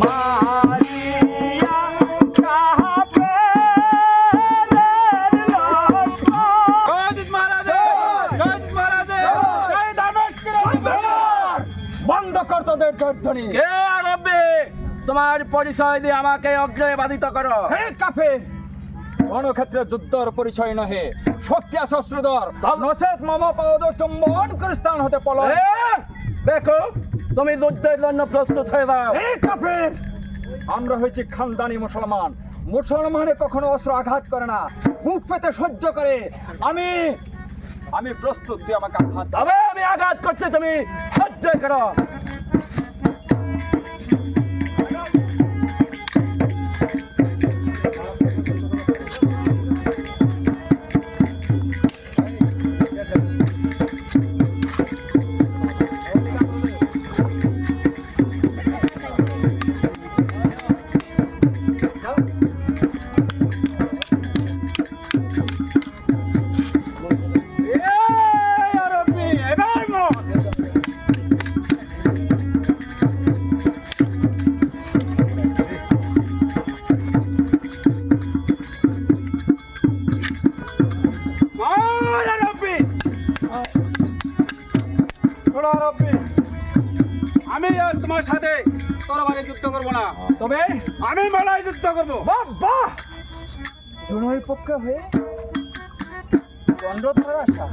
মারিয়া বন্ধ কর তোদের ধ্বনি। কে আরবে তোমার পরিচয় দিয়ে আমাকে অগ্রে বাধিত করো? হে কাফের, রণক্ষেত্রে যুদ্ধর পরিচয় নহে, শক্তি শস্ত্রধর, নচেত মম পদ চুম্বন করে স্থান হতে পল। দেখো তুমি যুদ্ধের জন্য প্রস্তুত হয়ে যাও। হে কাফের, আমরা হয়েছি খানদানি মুসলমান, মুসলমানে কখনো অস্ত্র আঘাত করে না, বুক পেতে সহ্য করে। আমি প্রস্তুত, তুই আমাকে আঘাত। তবে আমি আঘাত করছি, তুমি সহ্য করো। আমি আর তোমার সাথে তরবারি যুদ্ধ করবো না, তবে আমি মেলায় যুদ্ধ করবো। বাবা দুই পক্ষে হয়ে দণ্ড ধরে আসা।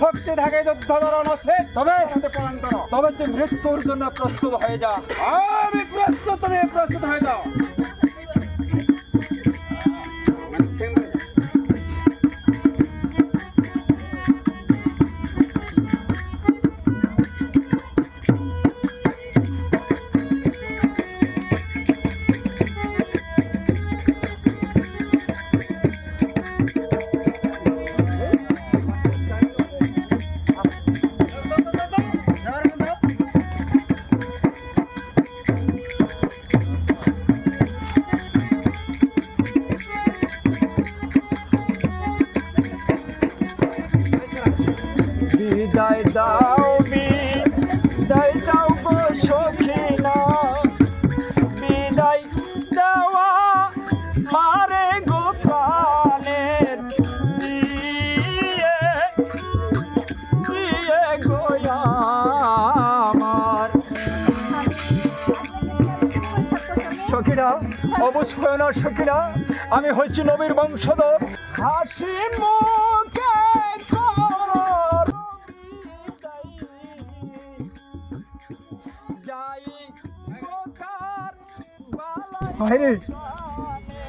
শক্তি থাকে যুদ্ধ ধরন আছে, তবে প্রমাণ করো। তবে তুই মৃত্যুর জন্য প্রস্তুত হয়ে যা। আমি প্রস্তুত, তুমি প্রস্তুত হয়ে যাও। বিদায় দাও, বিদায় দাও গো সখিনা, বিদায় দেওয়া মারে গো প্রাণের দিয়ে দিয়ে গো আমার। সখিনা, অবশ্যই না সখিনা, আমি হচ্ছি নবীর বংশধর। হাসি মুখে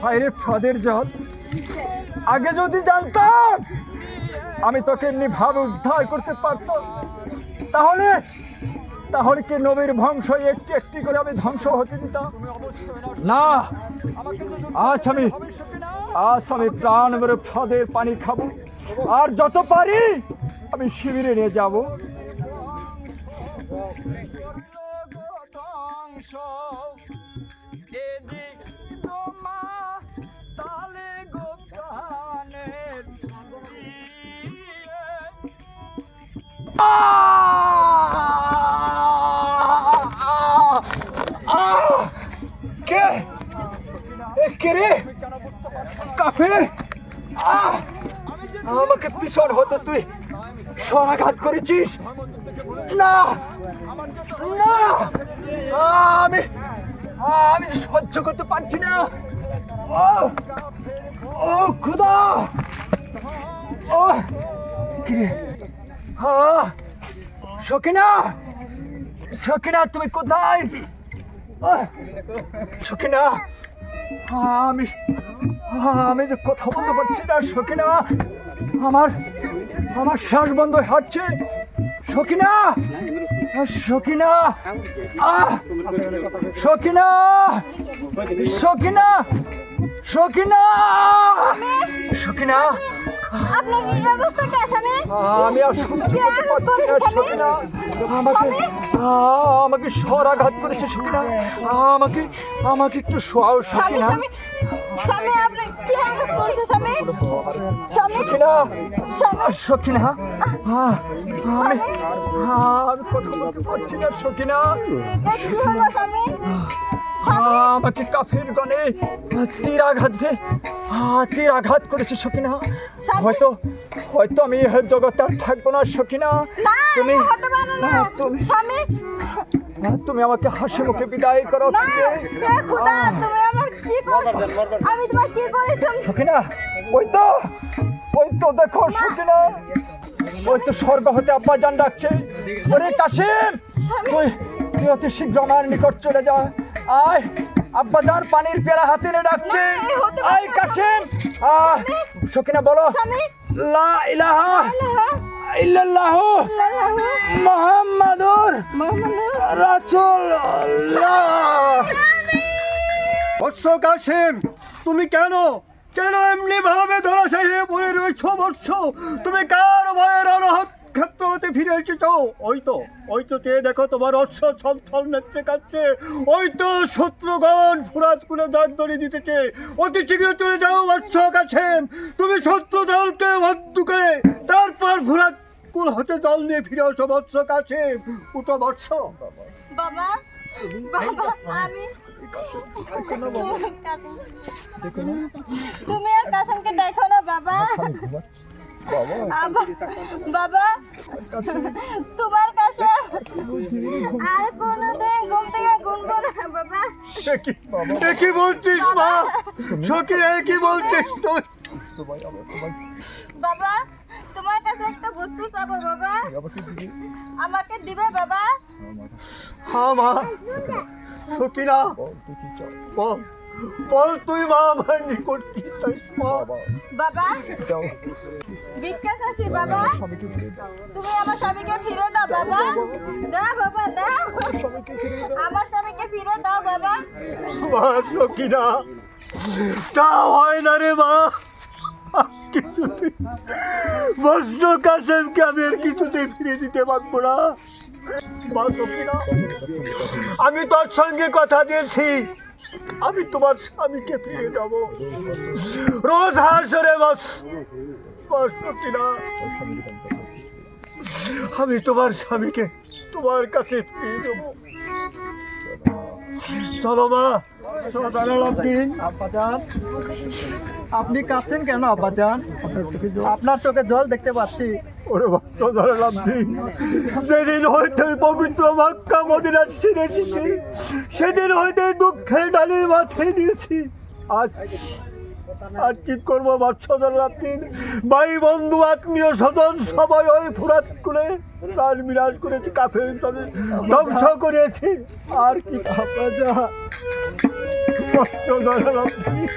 হায়রে ফাদের জল, আগে যদি জানতাম আমি তোকে এমনি ভাবে উদ্ধার করতে পারতাম, তাহলে তাহলে কি নবীর বংশ একটি একটি করে আমি ধ্বংস হতে দিতাম না। আজ আমি প্রাণ ভরে ফাদের পানি খাবো, আর যত পারি আমি শিবিরে নিয়ে যাব। কে রে কাফের, আমাকে পিছন হতে তুই সরাঘাত করেছিস না। না, আমি সহ্য করতে পারছি না। ও খোদা, ও কিরে, সখিনা, সখিনা তুমি কোথায়? সখিনা, আমি যে কথা বলতে পারছি না সখিনা, আমার শ্বাস বন্ধ হয়ে হাঁটছে। সখিনা, সখিনা, সখিনা, সখিনা, সখিনা, সখিনা, আপনার এই অবস্থা কে স্বামী? আমি আর সহ্য করতে পারছি না সখিনা, আমাকে সরাঘাত করেছে সখিনা, আমাকে একটু শোয়াও সখিনা। স্বামী, আপনি কি আঘাত করেছে স্বামী? স্বামী সখিনা স্বামী সখিনা আমি কথা বলতে পারছি না সখিনা। এ কি হলো স্বামী? আমাকে কাফের গনে তীর আঘাত করেছে সখিনা। স্বামী? হয়তো আমি এই জগতে আর থাকবো না সখিনা। না তুমি হতে পারে না স্বামী। তুমি আমাকে হাসি মুখে বিদায় করো। না হে খোদা, তুমি আমার কি করছো? আমি তোমার কি করেছি? সখিনা ওই তো দেখো সখিনা, ওই তো স্বর্গ হতে আব্বা জান ডাকছে। ওরে কাশিম, তুই অতি শীঘ্র আমার নিকট চলে যা। আয়, আব্বা জান পানির পেয়ালা হাতে নিয়ে ডাকছে। না, এ হতে পারে আয় না। কাশিম। সখিনা বলো স্বামী লা ইলাহা ইল্লাল্লাহু মুহাম্মাদুর রাসূলুল্লাহ। বৎস কাসেম, তুমি কেন এমনি ভাবে ধরাশায়ী হয়ে পড়ে রয়েছ বৎস? তুমি কার ভয়ে রণহত ক্ষেত্র হতে ফিরে এসেছো? ওই তো চেয়ে দেখো, তোমার অশ্ব ছল নেত্রে কাটছে। ওই তো শত্রুগণ ফুরাত কুলে জর্দরি দিতেছে। অতি শীঘ্র চলে যাও বৎস কাসেম। তুমি শত্রু দলকে বদ্ধ করে তারপর ফুরাত কুল হতে জল নিয়ে ফিরে আসো বৎস কাসেম। উঠো বৎস। বাবা আমি তুমি আর কাসেমকে দেখো না বাবা। বাবা তোমার কাছে আর কোনোদিন ঘুম থেকে ঘুমবো না বাবা। এ কি বলছিস মা? সখী, এ কি বলছিস তুই? বাবা তোমার কাছে একটা বস্তু চাবো বাবা, আমাকে দিবে বাবা? হ্যাঁ মা। সখীরা বল তুই মা আমার নিকট কি চাইস? বাবা ভিক্ষা চাচ্ছি বাবা, তুমি আমার স্বামীকে ফিরে দাও বাবা। দাও বাবা দাও, আমার স্বামীকে ফিরে দাও বাবা। মা সখীরা, তা হয় না রে মা। বৎস কাসেমকে আমি আর কিছুতেই ফিরে দিতে পারবো না। মা সখীরা, আমি তোর সঙ্গে কথা দিয়েছি, আমি তোমার স্বামীকে ফিরে যাব। রোজ হাসরে বস সখীরা, আমি তোমার স্বামীকে তোমার কাছে ফিরে দেবো। চলো মা। আব্বাজান, আপনি কাঁদছেন কেন আব্বাজান? আপনার চোখে জল দেখতে পাচ্ছি। ওরে ভক্ত ধরলাম দিন, যেদিন হইতে পবিত্র মক্কা মদিনার ছিঁড়েছি, সেদিন হইতে দুঃখের ডালির মাথায় নিয়েছি। আর কি করবো বৎস ধরলাম দিন, ভাই বন্ধু আত্মীয় স্বজন সবাই ওই ফুরাত করে প্রাণ বিনাশ করেছি, কাফের দলে ধ্বংস করেছি। আর কি আব্বাজান, কষ্ট ধরলাম দিন।